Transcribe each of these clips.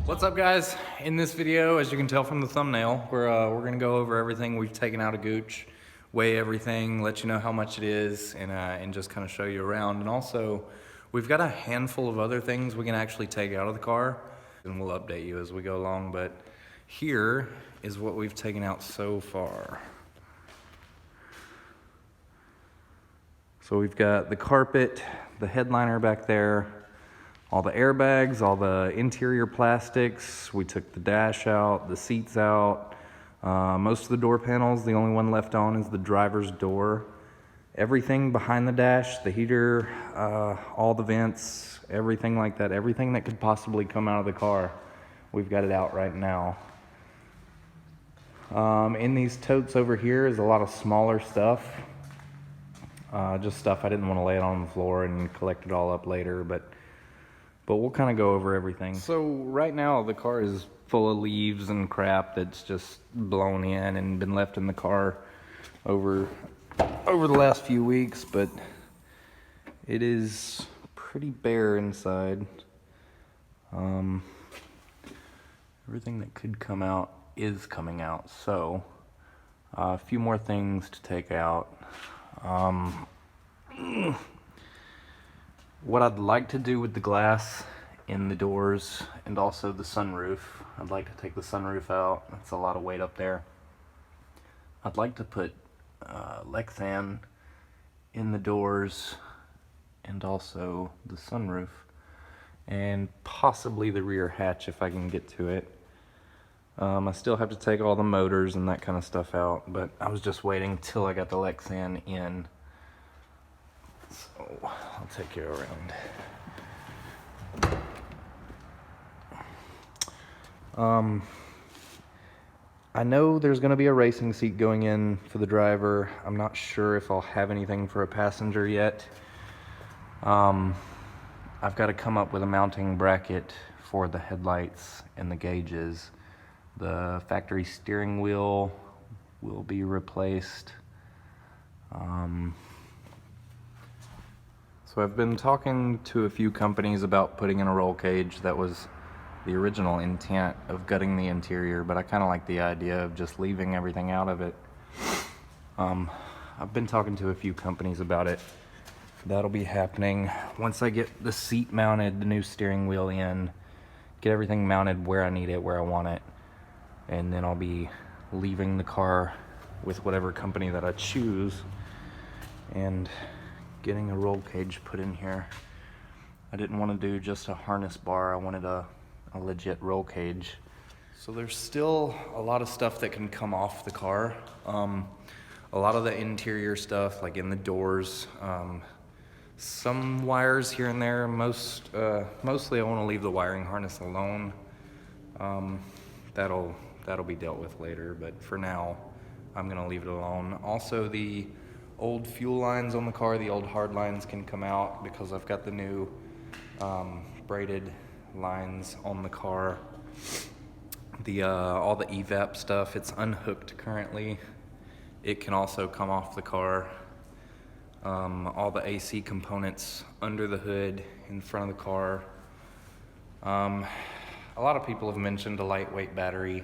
What's up, guys? In this video, as you can tell from the thumbnail, we're gonna go over everything we've taken out of Gewch, weigh everything, let you know how much it is, and just kind of show you around. And also, we've got a handful of other things we can actually take out of the car, and we'll update you as we go along. But here is what we've taken out so far. So we've got the carpet, the headliner back there, all the airbags, all the interior plastics. We took the dash out, the seats out, most of the door panels. The only one left on is the driver's door. Everything behind the dash, the heater, all the vents, everything like that, everything that could possibly come out of the car, we've got it out right now. In these totes over here is a lot of smaller stuff. Just stuff I didn't want to lay it on the floor and collect it all up later, but we'll kind of go over everything. So right now the car is full of leaves and crap that's just blown in and been left in the car over the last few weeks, but it is pretty bare inside. Everything that could come out is coming out, so a few more things to take out. What I'd like to do with the glass in the doors and also the sunroof, I'd like to take the sunroof out. That's a lot of weight up there. I'd like to put Lexan in the doors and also the sunroof, and possibly the rear hatch if I can get to it. I still have to take all the motors and that kind of stuff out, but I was just waiting till I got the Lexan in. So I'll take you around. I know there's going to be a racing seat going in for the driver. I'm not sure if I'll have anything for a passenger yet. I've got to come up with a mounting bracket for the headlights and the gauges. The factory steering wheel will be replaced. So I've been talking to a few companies about putting in a roll cage. That was the original intent of gutting the interior, but I kind of like the idea of just leaving everything out of it. I've been talking to a few companies about it. That'll be happening once I get the seat mounted, the new steering wheel in, get everything mounted where I need it, where I want it, and then I'll be leaving the car with whatever company that I choose and getting a roll cage put in here. I didn't want to do just a harness bar. I wanted a legit roll cage. So there's still a lot of stuff that can come off the car. A lot of the interior stuff, like in the doors, some wires here and there. Mostly I want to leave the wiring harness alone. That'll be dealt with later, but for now I'm gonna leave it alone. Also, the old fuel lines on the car, the old hard lines, can come out because I've got the new braided lines on the car. All the evap stuff, it's unhooked currently. It can also come off the car. All the AC components under the hood in front of the car. A lot of people have mentioned a lightweight battery.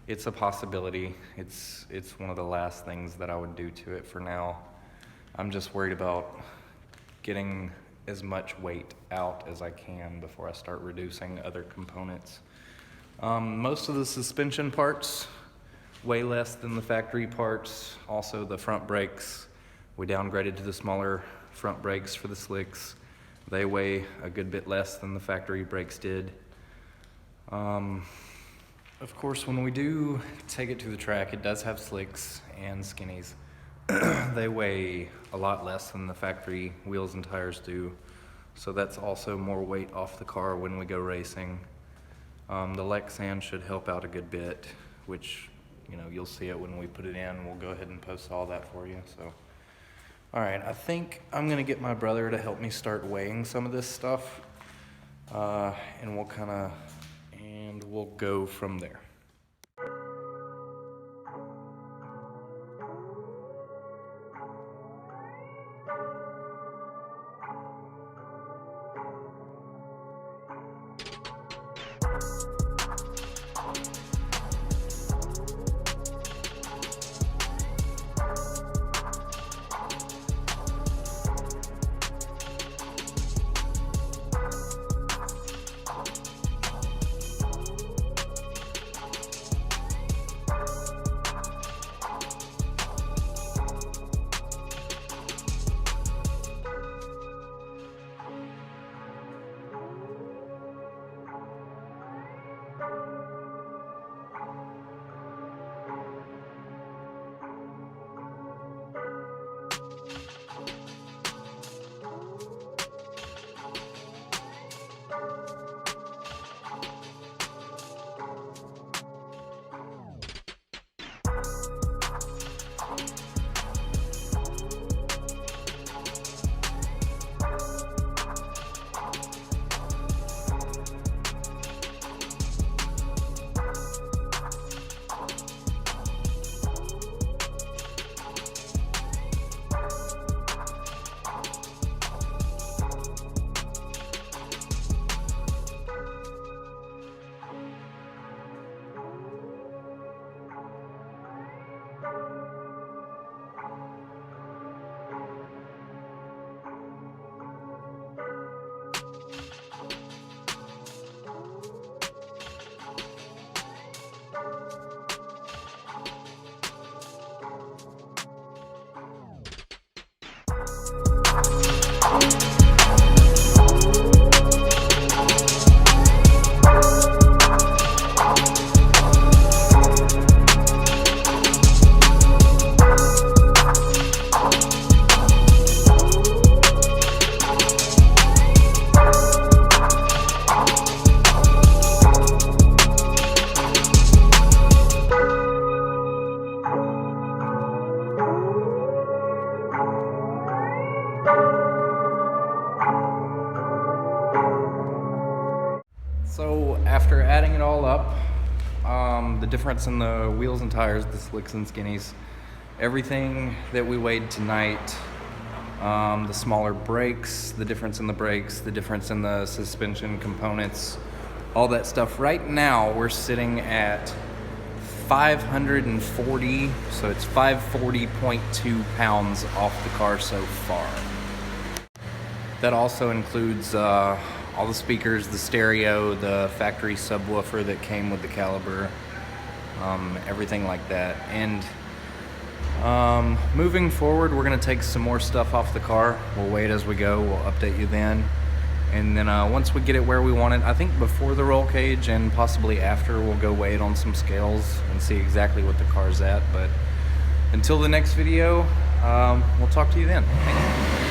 It's a possibility. It's one of the last things that I would do to it for now. I'm just worried about getting as much weight out as I can before I start reducing other components. Most of the suspension parts weigh less than the factory parts. Also the front brakes, we downgraded to the smaller front brakes for the slicks. They weigh a good bit less than the factory brakes did. Of course, when we do take it to the track, it does have slicks and skinnies. They weigh a lot less than the factory wheels and tires do, so that's also more weight off the car when we go racing. The Lexan should help out a good bit, which, you know, you'll see it when we put it in. We'll go ahead and post all that for you. So, all right, I think I'm gonna get my brother to help me start weighing some of this stuff, and we'll go from there. all up, the difference in the wheels and tires, the slicks and skinnies, everything that we weighed tonight, the smaller brakes, the difference in the brakes, the difference in the suspension components, all that stuff. Right now we're sitting at 540, so it's 540.2 pounds off the car so far. That also includes all the speakers, the stereo, the factory subwoofer that came with the Caliber, everything like that. And moving forward, we're gonna take some more stuff off the car. We'll weigh it as we go, we'll update you then. And then once we get it where we want it, I think before the roll cage and possibly after, we'll go weigh it on some scales and see exactly what the car's at. But until the next video, we'll talk to you then. Thank you.